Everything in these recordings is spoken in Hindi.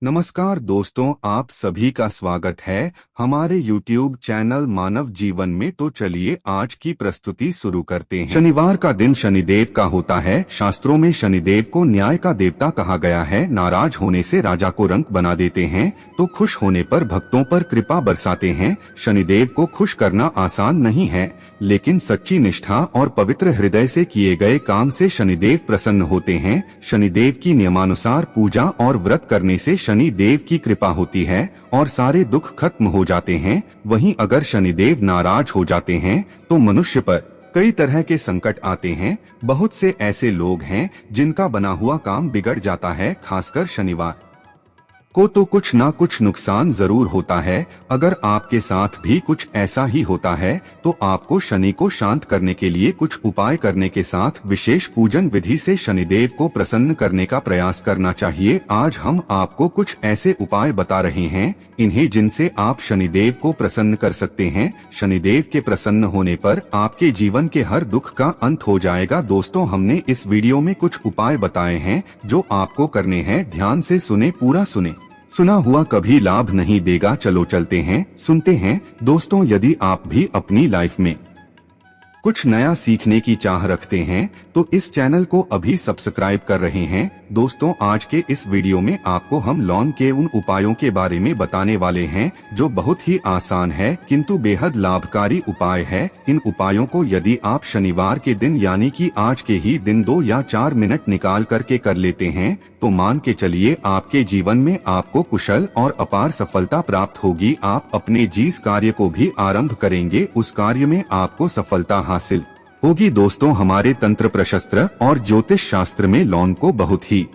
नमस्कार दोस्तों, आप सभी का स्वागत है हमारे YouTube चैनल मानव जीवन में। तो चलिए आज की प्रस्तुति शुरू करते हैं। शनिवार का दिन शनिदेव का होता है। शास्त्रों में शनिदेव को न्याय का देवता कहा गया है। नाराज होने से राजा को रंक बना देते हैं तो खुश होने पर भक्तों पर कृपा बरसाते हैं। शनिदेव को खुश करना आसान नहीं है, लेकिन सच्ची निष्ठा और पवित्र हृदय से किए गए काम से शनिदेव प्रसन्न होते हैं। शनिदेव की नियमानुसार पूजा और व्रत करने से शनि देव की कृपा होती है और सारे दुख खत्म हो जाते हैं। वहीं अगर शनिदेव नाराज हो जाते हैं तो मनुष्य पर कई तरह के संकट आते हैं। बहुत से ऐसे लोग हैं जिनका बना हुआ काम बिगड़ जाता है। खासकर शनिवार को तो कुछ ना कुछ नुकसान जरूर होता है। अगर आपके साथ भी कुछ ऐसा ही होता है तो आपको शनि को शांत करने के लिए कुछ उपाय करने के साथ विशेष पूजन विधि से शनिदेव को प्रसन्न करने का प्रयास करना चाहिए। आज हम आपको कुछ ऐसे उपाय बता रहे हैं इन्हें जिनसे आप शनिदेव को प्रसन्न कर सकते हैं। शनिदेव के प्रसन्न होने पर आपके जीवन के हर दुख का अंत हो जाएगा। दोस्तों, हमने इस वीडियो में कुछ उपाय बताए हैं जो आपको करने हैं। ध्यान से सुने, पूरा सुने। सुना हुआ कभी लाभ नहीं देगा। चलो चलते हैं, सुनते हैं। दोस्तों, यदि आप भी अपनी लाइफ में कुछ नया सीखने की चाह रखते हैं तो इस चैनल को अभी सब्सक्राइब कर रहे हैं। दोस्तों, आज के इस वीडियो में आपको हम लॉन के उन उपायों के बारे में बताने वाले हैं जो बहुत ही आसान है किंतु बेहद लाभकारी उपाय है। इन उपायों को यदि आप शनिवार के दिन यानी कि आज के ही दिन 2 या 4 मिनट निकाल करके कर लेते हैं तो मान के चलिए आपके जीवन में आपको कुशल और अपार सफलता प्राप्त होगी। आप अपने जिस कार्य को भी आरंभ करेंगे उस कार्य में आपको सफलता हासिल होगी। दोस्तों, हमारे तंत्र प्रशास्त्र और ज्योतिष शास्त्र में लॉन को बहुत ही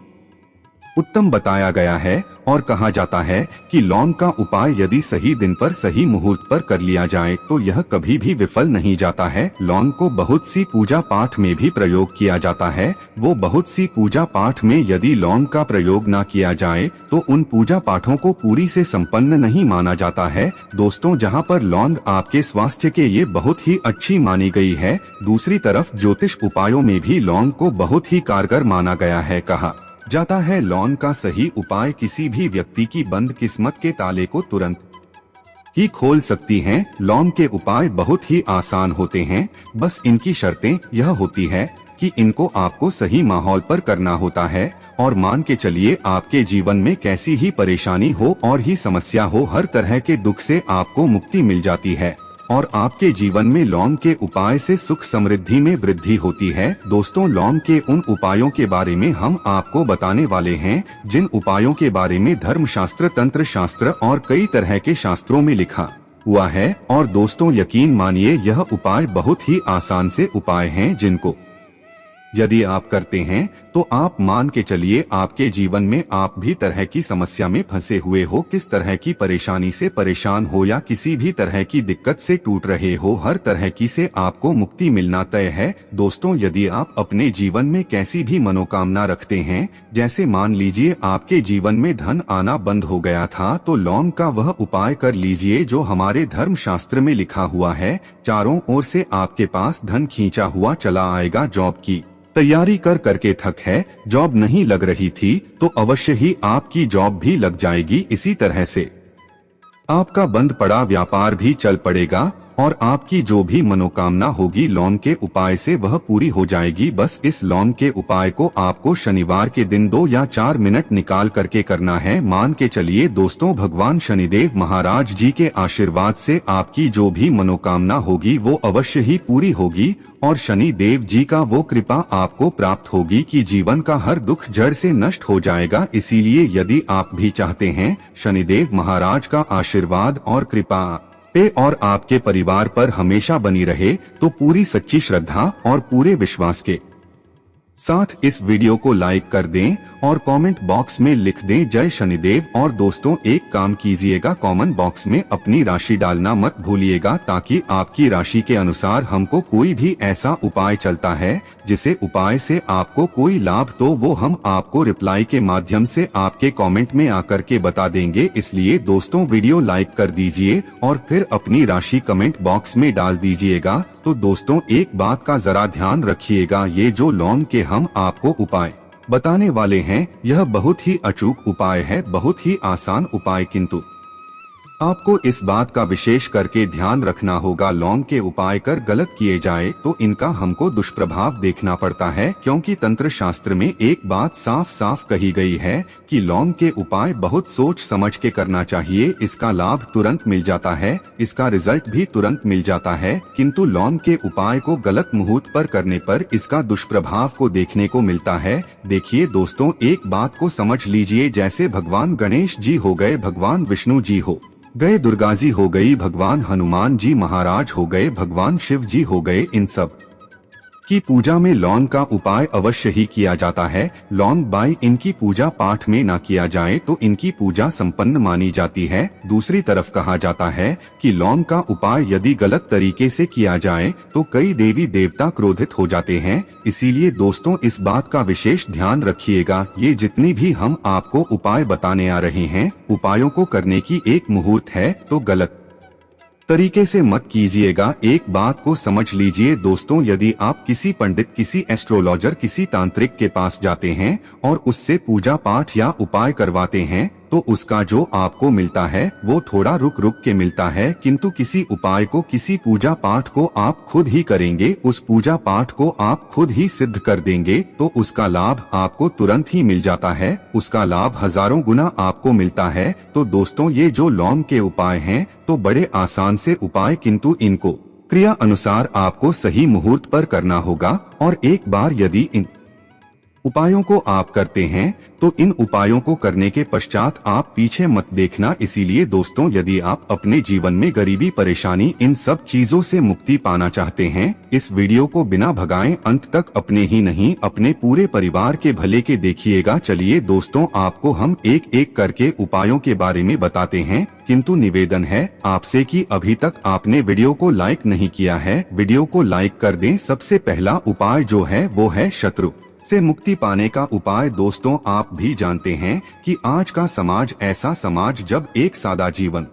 उत्तम बताया गया है और कहा जाता है कि लॉन का उपाय यदि सही दिन पर सही मुहूर्त पर कर लिया जाए तो यह कभी भी विफल नहीं जाता है। लॉन को बहुत सी पूजा पाठ में भी प्रयोग किया जाता है। वो बहुत सी पूजा पाठ में यदि लॉन का प्रयोग न किया जाए तो उन पूजा पाठों को पूरी से संपन्न नहीं माना जाता है। दोस्तों, जहाँ पर लॉन आपके स्वास्थ्य के लिए बहुत ही अच्छी मानी गई है, दूसरी तरफ ज्योतिष उपायों में भी लॉन को बहुत ही कारगर माना गया है। कहा जाता है लॉन का सही उपाय किसी भी व्यक्ति की बंद किस्मत के ताले को तुरंत ही खोल सकती हैं। लॉन के उपाय बहुत ही आसान होते हैं, बस इनकी शर्तें यह होती है कि इनको आपको सही माहौल पर करना होता है। और मान के चलिए आपके जीवन में कैसी ही परेशानी हो और ही समस्या हो, हर तरह के दुख से आपको मुक्ति मिल जाती है और आपके जीवन में लॉन के उपाय से सुख समृद्धि में वृद्धि होती है। दोस्तों, लॉन के उन उपायों के बारे में हम आपको बताने वाले हैं जिन उपायों के बारे में धर्मशास्त्र, तंत्र शास्त्र और कई तरह के शास्त्रों में लिखा हुआ है। और दोस्तों, यकीन मानिए यह उपाय बहुत ही आसान से उपाय हैं जिनको यदि आप करते हैं तो आप मान के चलिए आपके जीवन में आप भी तरह की समस्या में फंसे हुए हो, किस तरह की परेशानी से परेशान हो या किसी भी तरह की दिक्कत से टूट रहे हो, हर तरह की से आपको मुक्ति मिलना तय है। दोस्तों, यदि आप अपने जीवन में कैसी भी मनोकामना रखते हैं, जैसे मान लीजिए आपके जीवन में धन आना बंद हो गया था, तो लॉन का वह उपाय कर लीजिए जो हमारे धर्म शास्त्र में लिखा हुआ है। चारों ओर से आपके पास धन खींचा हुआ चला आएगा। जॉब की तैयारी कर करके थक है, जॉब नहीं लग रही थी तो अवश्य ही आपकी जॉब भी लग जाएगी। इसी तरह से आपका बंद पड़ा व्यापार भी चल पड़ेगा और आपकी जो भी मनोकामना होगी लॉन के उपाय से वह पूरी हो जाएगी। बस इस लॉन के उपाय को आपको शनिवार के दिन 2 या 4 मिनट निकाल करके करना है। मान के चलिए दोस्तों, भगवान शनिदेव महाराज जी के आशीर्वाद से आपकी जो भी मनोकामना होगी वो अवश्य ही पूरी होगी और शनि देव जी का वो कृपा आपको प्राप्त होगी कि जीवन का हर दुख जड़ से नष्ट हो जाएगा। इसीलिए यदि आप भी चाहते हैं शनिदेव महाराज का आशीर्वाद और कृपा पे और आपके परिवार पर हमेशा बनी रहे तो पूरी सच्ची श्रद्धा और पूरे विश्वास के साथ इस वीडियो को लाइक कर दें और कमेंट बॉक्स में लिख दें जय शनिदेव। और दोस्तों, एक काम कीजिएगा, कमेंट बॉक्स में अपनी राशि डालना मत भूलिएगा ताकि आपकी राशि के अनुसार हमको कोई भी ऐसा उपाय चलता है जिसे उपाय से आपको कोई लाभ तो वो हम आपको रिप्लाई के माध्यम से आपके कमेंट में आकर के बता देंगे। इसलिए दोस्तों, वीडियो लाइक कर दीजिए और फिर अपनी राशि कमेंट बॉक्स में डाल दीजिएगा। तो दोस्तों, एक बात का जरा ध्यान रखिएगा, ये जो लॉन के हम आपको उपाय बताने वाले हैं। यह बहुत ही अचूक उपाय है, बहुत ही आसान उपाय, किंतु आपको इस बात का विशेष करके ध्यान रखना होगा, लौंग के उपाय कर गलत किए जाए तो इनका हमको दुष्प्रभाव देखना पड़ता है, क्योंकि तंत्र शास्त्र में एक बात साफ साफ कही गई है कि लौंग के उपाय बहुत सोच समझ के करना चाहिए। इसका लाभ तुरंत मिल जाता है, इसका रिजल्ट भी तुरंत मिल जाता है, किंतु लौंग के उपाय को गलत मुहूर्त पर करने पर इसका दुष्प्रभाव को देखने को मिलता है। देखिए दोस्तों, एक बात को समझ लीजिए, जैसे भगवान गणेश जी हो गए, भगवान विष्णु जी हो गए, दुर्गा जी हो गई, भगवान हनुमान जी महाराज हो गए, भगवान शिव जी हो गए, इन सब की पूजा में लौंग का उपाय अवश्य ही किया जाता है। लौंग बाई इनकी पूजा पाठ में ना किया जाए तो इनकी पूजा संपन्न मानी जाती है। दूसरी तरफ कहा जाता है कि लौंग का उपाय यदि गलत तरीके से किया जाए तो कई देवी देवता क्रोधित हो जाते हैं। इसीलिए दोस्तों, इस बात का विशेष ध्यान रखिएगा। ये जितनी भी हम आपको उपाय बताने आ रहे हैं, उपायों को करने की एक मुहूर्त है तो गलत तरीके से मत कीजिएगा। एक बात को समझ लीजिए दोस्तों, यदि आप किसी पंडित, किसी एस्ट्रोलॉजर, किसी तांत्रिक के पास जाते हैं और उससे पूजा पाठ या उपाय करवाते हैं तो उसका जो आपको मिलता है वो थोड़ा रुक रुक के मिलता है, किंतु किसी उपाय को, किसी पूजा पाठ को आप खुद ही करेंगे, उस पूजा पाठ को आप खुद ही सिद्ध कर देंगे तो उसका लाभ आपको तुरंत ही मिल जाता है, उसका लाभ हजारों गुना आपको मिलता है। तो दोस्तों, ये जो लौंग के उपाय हैं तो बड़े आसान से उपाय, किंतु इनको क्रिया अनुसार आपको सही मुहूर्त पर करना होगा। और एक बार यदि इन उपायों को आप करते हैं तो इन उपायों को करने के पश्चात आप पीछे मत देखना। इसीलिए दोस्तों, यदि आप अपने जीवन में गरीबी, परेशानी, इन सब चीजों से मुक्ति पाना चाहते हैं, इस वीडियो को बिना भगाए अंत तक अपने ही नहीं अपने पूरे परिवार के भले के देखिएगा। चलिए दोस्तों, आपको हम एक एक करके उपायों के बारे में बताते हैं, किंतु निवेदन है आपसे कि अभी तक आपने वीडियो को लाइक नहीं किया है, वीडियो को लाइक कर दें। सबसे पहला उपाय जो है वो है शत्रु से मुक्ति पाने का उपाय। दोस्तों, आप भी जानते हैं कि आज का समाज ऐसा समाज, जब एक सादा जीवन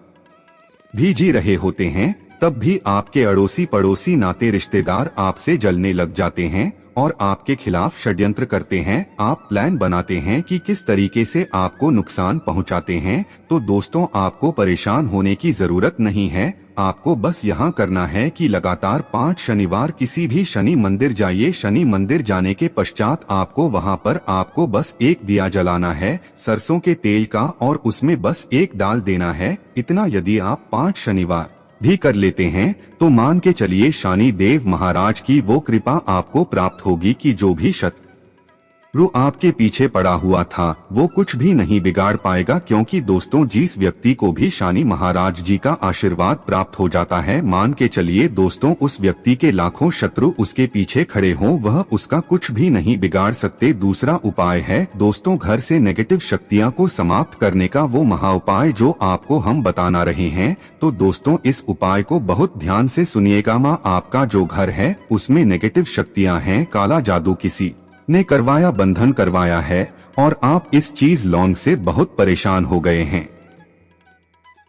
भी जी रहे होते हैं तब भी आपके अड़ोसी पड़ोसी, नाते रिश्तेदार आपसे जलने लग जाते हैं और आपके खिलाफ षड्यंत्र करते हैं। आप प्लान बनाते हैं कि किस तरीके से आपको नुकसान पहुंचाते हैं। तो दोस्तों, आपको परेशान होने की जरूरत नहीं है। आपको बस यहाँ करना है कि लगातार 5 शनिवार किसी भी शनि मंदिर जाइए। शनि मंदिर जाने के पश्चात आपको वहाँ पर आपको बस एक दिया जलाना है सरसों के तेल का, और उसमें बस एक डाल देना है। इतना यदि आप 5 शनिवार भी कर लेते हैं तो मान के चलिए शनि देव महाराज की वो कृपा आपको प्राप्त होगी कि जो भी शत्रु आपके पीछे पड़ा हुआ था वो कुछ भी नहीं बिगाड़ पाएगा, क्योंकि दोस्तों, जिस व्यक्ति को भी शनि महाराज जी का आशीर्वाद प्राप्त हो जाता है, मान के चलिए दोस्तों, उस व्यक्ति के लाखों शत्रु उसके पीछे खड़े हों, वह उसका कुछ भी नहीं बिगाड़ सकते। दूसरा उपाय है दोस्तों, घर से नेगेटिव शक्तियां को समाप्त करने का वो महा उपाय जो आपको हम बताना रहे हैं। तो दोस्तों, इस उपाय को बहुत ध्यान से सुनिएगा। माँ, आपका जो घर है उसमें नेगेटिव शक्तियां हैं, काला जादू किसी ने करवाया, बंधन करवाया है और आप इस चीज लौंग से बहुत परेशान हो गए हैं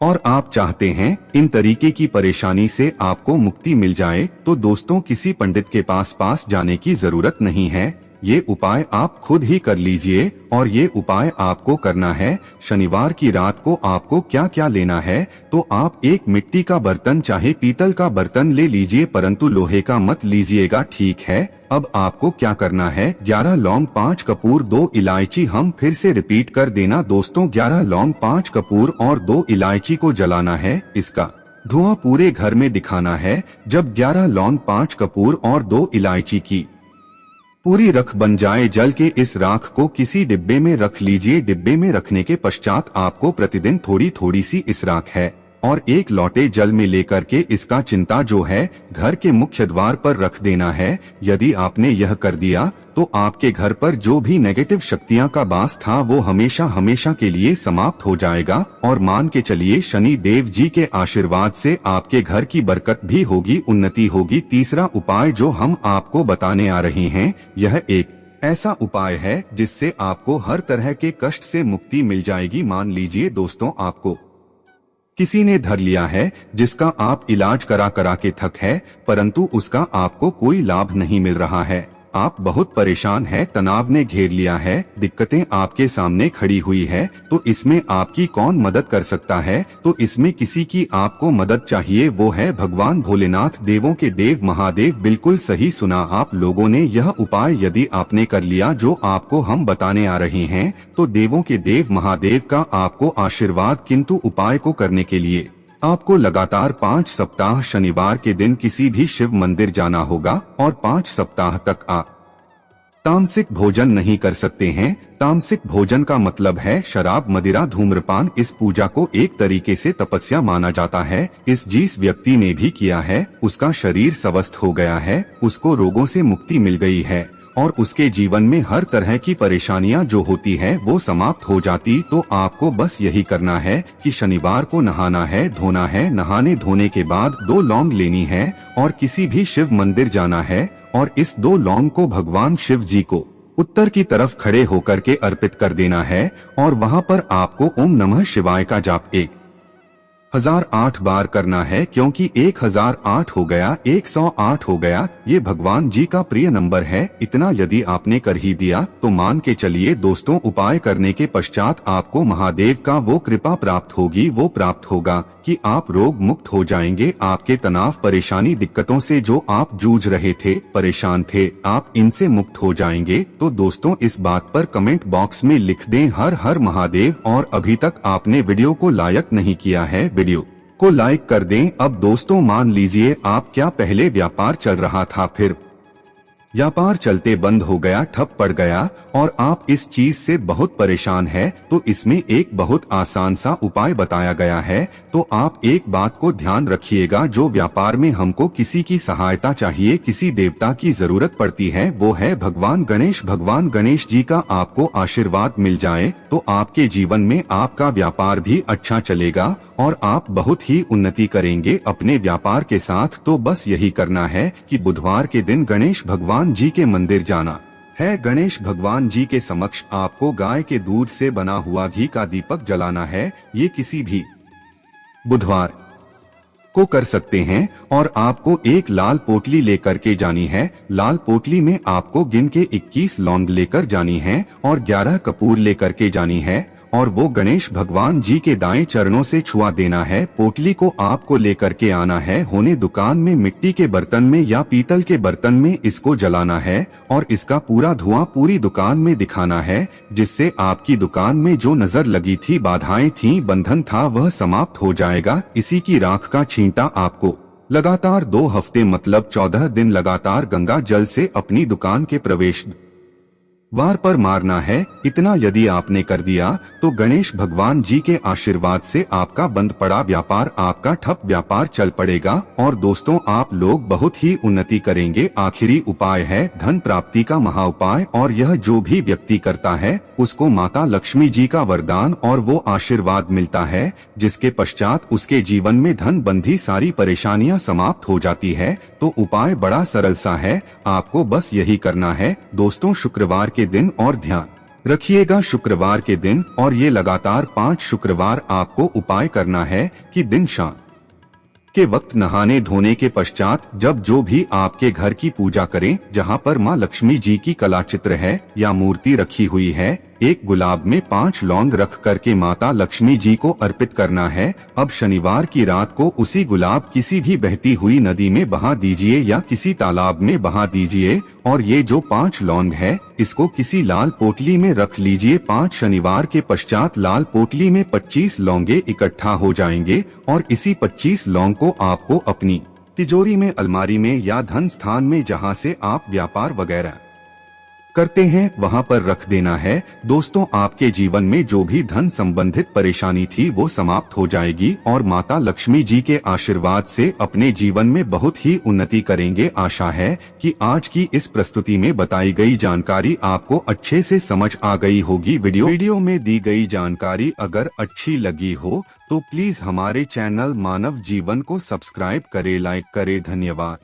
और आप चाहते हैं इन तरीके की परेशानी से आपको मुक्ति मिल जाए, तो दोस्तों, किसी पंडित के पास जाने की जरूरत नहीं है। ये उपाय आप खुद ही कर लीजिए। और ये उपाय आपको करना है शनिवार की रात को। आपको क्या क्या लेना है, तो आप एक मिट्टी का बर्तन, चाहे पीतल का बर्तन ले लीजिए, परंतु लोहे का मत लीजिएगा, ठीक है। अब आपको क्या करना है, 11 लौंग, 5 कपूर, 2 इलायची। हम फिर से रिपीट कर देना दोस्तों, 11 लौंग, 5 कपूर और 2 इलायची को जलाना है। इसका धुआं पूरे घर में दिखाना है। जब 11 लौंग, 5 कपूर और 2 इलायची की पूरी रख बन जाए, जल के इस राख को किसी डिब्बे में रख लीजिए। डिब्बे में रखने के पश्चात आपको प्रतिदिन थोड़ी थोड़ी सी इस राख है और एक लोटे जल में लेकर के इसका चिंता जो है घर के मुख्य द्वार पर रख देना है। यदि आपने यह कर दिया तो आपके घर पर जो भी नेगेटिव शक्तियां का वास था वो हमेशा हमेशा के लिए समाप्त हो जाएगा। और मान के चलिए शनि देव जी के आशीर्वाद से आपके घर की बरकत भी होगी, उन्नति होगी। तीसरा उपाय जो हम आपको बताने आ रहे हैं, यह एक ऐसा उपाय है जिससे आपको हर तरह के कष्ट से मुक्ति मिल जाएगी। मान लीजिए दोस्तों, आपको किसी ने धर लिया है जिसका आप इलाज करा करा के थक है, परंतु उसका आपको कोई लाभ नहीं मिल रहा है। आप बहुत परेशान हैं, तनाव ने घेर लिया है, दिक्कतें आपके सामने खड़ी हुई है, तो इसमें आपकी कौन मदद कर सकता है? तो इसमें किसी की आपको मदद चाहिए, वो है भगवान भोलेनाथ, देवों के देव महादेव। बिल्कुल सही सुना आप लोगों ने। यह उपाय यदि आपने कर लिया जो आपको हम बताने आ रहे हैं, तो देवों के देव महादेव का आपको आशीर्वाद। किंतु उपाय को करने के लिए आपको लगातार 5 सप्ताह शनिवार के दिन किसी भी शिव मंदिर जाना होगा और 5 सप्ताह तक आप तामसिक भोजन नहीं कर सकते हैं। तामसिक भोजन का मतलब है शराब, मदिरा, धूम्रपान। इस पूजा को एक तरीके से तपस्या माना जाता है। इस जिस व्यक्ति ने भी किया है उसका शरीर स्वस्थ हो गया है, उसको रोगों से मुक्ति मिल गई है और उसके जीवन में हर तरह की परेशानियां जो होती है वो समाप्त हो जाती। तो आपको बस यही करना है कि शनिवार को नहाना है, धोना है। नहाने धोने के बाद 2 लौंग लेनी है और किसी भी शिव मंदिर जाना है और इस 2 लौंग को भगवान शिव जी को उत्तर की तरफ खड़े होकर के अर्पित कर देना है और वहां पर आपको ओम नमः शिवाय का जाप 1008 बार करना है, क्योंकि 1008 हो गया, 108 हो गया, ये भगवान जी का प्रिय नंबर है। इतना यदि आपने कर ही दिया तो मान के चलिए दोस्तों, उपाय करने के पश्चात आपको महादेव का वो कृपा प्राप्त होगी, वो प्राप्त होगा कि आप रोग मुक्त हो जाएंगे। आपके तनाव, परेशानी, दिक्कतों से जो आप जूझ रहे थे, परेशान थे, आप इनसे मुक्त हो जाएंगे। तो दोस्तों इस बात पर कमेंट बॉक्स में लिख दें हर हर महादेव। और अभी तक आपने वीडियो को लाइक नहीं किया है, वीडियो को लाइक कर दें। अब दोस्तों मान लीजिए आप क्या पहले व्यापार चल रहा था, फिर व्यापार चलते बंद हो गया, ठप पड़ गया और आप इस चीज से बहुत परेशान है, तो इसमें एक बहुत आसान सा उपाय बताया गया है। तो आप एक बात को ध्यान रखिएगा, जो व्यापार में हमको किसी की सहायता चाहिए, किसी देवता की जरूरत पड़ती है, वो है भगवान गणेश। भगवान गणेश जी का आपको आशीर्वाद मिल जाए तो आपके जीवन में आपका व्यापार भी अच्छा चलेगा और आप बहुत ही उन्नति करेंगे अपने व्यापार के साथ। तो बस यही करना है कि बुधवार के दिन गणेश भगवान जी के मंदिर जाना है। गणेश भगवान जी के समक्ष आपको गाय के दूध से बना हुआ घी का दीपक जलाना है। ये किसी भी बुधवार को कर सकते हैं और आपको एक लाल पोटली लेकर के जानी है। लाल पोटली में आपको गिन के 21 लौंग लेकर जानी है और 11 कपूर लेकर के जानी है और वो गणेश भगवान जी के दाएं चरणों से छुआ देना है। पोटली को आपको लेकर के आना है, होने दुकान में मिट्टी के बर्तन में या पीतल के बर्तन में इसको जलाना है और इसका पूरा धुआं पूरी दुकान में दिखाना है, जिससे आपकी दुकान में जो नजर लगी थी, बाधाएं थी, बंधन था, वह समाप्त हो जाएगा। इसी की राख का छींटा आपको लगातार 2 हफ्ते मतलब 14 दिन लगातार गंगा जल से अपनी दुकान के प्रवेश द्वार पर मारना है। इतना यदि आपने कर दिया तो गणेश भगवान जी के आशीर्वाद से आपका बंद पड़ा व्यापार, आपका ठप व्यापार चल पड़ेगा और दोस्तों आप लोग बहुत ही उन्नति करेंगे। आखिरी उपाय है धन प्राप्ति का महा उपाय और यह जो भी व्यक्ति करता है उसको माता लक्ष्मी जी का वरदान और वो आशीर्वाद मिलता है, जिसके पश्चात उसके जीवन में धन बंधी सारी परेशानियां समाप्त हो जाती है। तो उपाय बड़ा सरल सा है, आपको बस यही करना है दोस्तों। शुक्रवार के दिन और ध्यान रखिएगा शुक्रवार के दिन, और ये लगातार 5 शुक्रवार आपको उपाय करना है कि दिन शाम के वक्त नहाने धोने के पश्चात जब जो भी आपके घर की पूजा करें, जहां पर मां लक्ष्मी जी की कला चित्र है या मूर्ति रखी हुई है, एक गुलाब में 5 लौंग रख करके माता लक्ष्मी जी को अर्पित करना है। अब शनिवार की रात को उसी गुलाब किसी भी बहती हुई नदी में बहा दीजिए या किसी तालाब में बहा दीजिए और ये जो 5 लौंग है इसको किसी लाल पोटली में रख लीजिए। 5 शनिवार के पश्चात लाल पोटली में 25 लौंगे इकट्ठा हो जाएंगे और इसी 25 लौंग को आपको अपनी तिजोरी में, अलमारी में या धन स्थान में जहां से आप व्यापार वगैरह करते हैं वहां पर रख देना है। दोस्तों आपके जीवन में जो भी धन संबंधित परेशानी थी वो समाप्त हो जाएगी और माता लक्ष्मी जी के आशीर्वाद से अपने जीवन में बहुत ही उन्नति करेंगे। आशा है कि आज की इस प्रस्तुति में बताई गई जानकारी आपको अच्छे से समझ आ गई होगी। वीडियो में दी गई जानकारी अगर अच्छी लगी हो तो प्लीज हमारे चैनल मानव जीवन को सब्सक्राइब करे, लाइक करे। धन्यवाद।